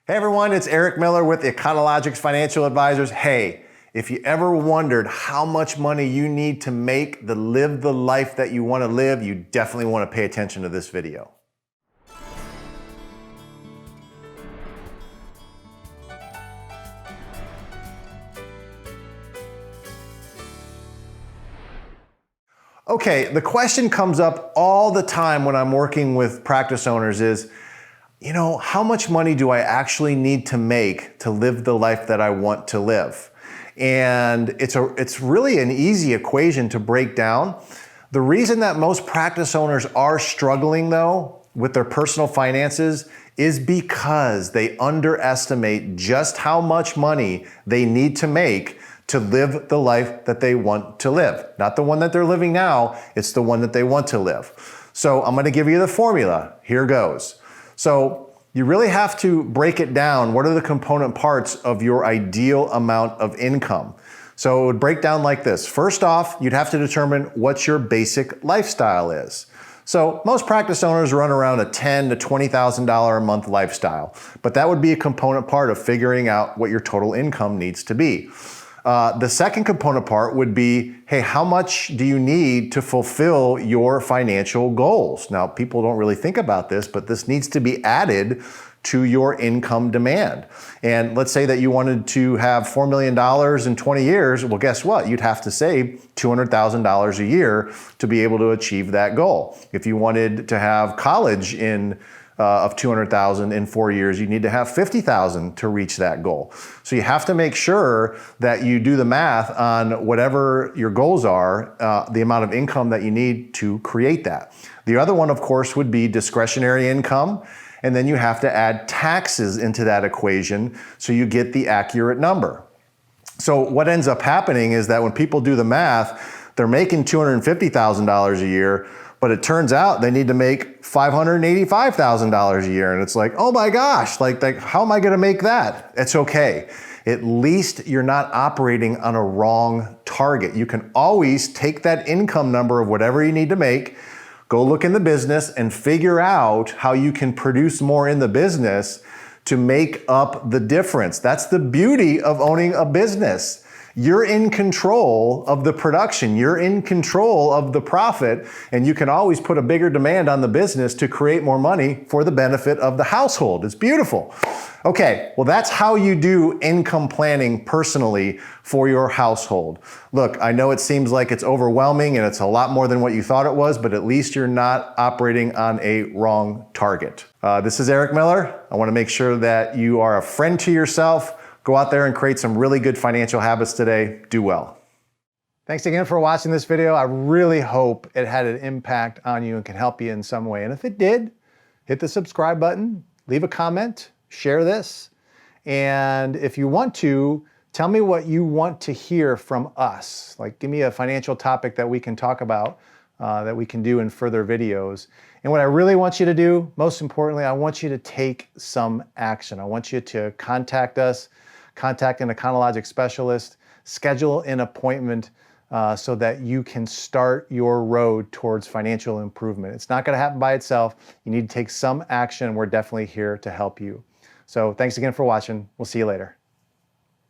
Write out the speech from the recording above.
Hey everyone, it's Eric Miller with Econologics Financial Advisors. Hey, if you ever wondered how much money you need to make to live the life that you want to live, you definitely want to pay attention to this video. Okay, the question comes up all the time when I'm working with practice owners is, how much money do I actually need to make to live the life that I want to live? And it's really an easy equation to break down. The reason that most practice owners are struggling though with their personal finances is because they underestimate just how much money they need to make to live the life that they want to live. Not the one that they're living now, it's the one that they want to live. So I'm gonna give you the formula. Here goes. So you really have to break it down. What are the component parts of your ideal amount of income? So it would break down like this. First off, you'd have to determine what your basic lifestyle is. So most practice owners run around a $10,000 to $20,000 a month lifestyle, but that would be a component part of figuring out what your total income needs to be. The second component part would be, hey, how much do you need to fulfill your financial goals? Now, people don't really think about this, but this needs to be added to your income demand. And let's say that you wanted to have $4 million in 20 years. Well, guess what? You'd have to save $200,000 a year to be able to achieve that goal. If you wanted to have college of $200,000 in 4 years, you need to have $50,000 to reach that goal. So you have to make sure that you do the math on whatever your goals are, the amount of income that you need to create that. The other one, of course, would be discretionary income. And then you have to add taxes into that equation so you get the accurate number. So what ends up happening is that when people do the math, they're making $250,000 a year, but it turns out they need to make $585,000 a year. And it's like, oh my gosh, like how am I gonna make that? It's okay. At least you're not operating on a wrong target. You can always take that income number of whatever you need to make, go look in the business and figure out how you can produce more in the business to make up the difference. That's the beauty of owning a business. You're in control of the production, you're in control of the profit, and you can always put a bigger demand on the business to create more money for the benefit of the household. It's beautiful. Okay, well that's how you do income planning personally for your household. Look, I know it seems like it's overwhelming and it's a lot more than what you thought it was, but at least you're not operating on a wrong target. This is Eric Miller. I want to make sure that you are a friend to yourself. Go out there and create some really good financial habits today. Do well. Thanks again for watching this video. I really hope it had an impact on you and can help you in some way. And if it did, hit the subscribe button, leave a comment, share this. And if you want to, tell me what you want to hear from us. Like give me a financial topic that we can talk about, that we can do in further videos. And what I really want you to do, most importantly, I want you to take some action. I want you to contact us, contact an Econologics specialist, schedule an appointment so that you can start your road towards financial improvement. It's not gonna happen by itself. You need to take some action. We're definitely here to help you. So thanks again for watching. We'll see you later.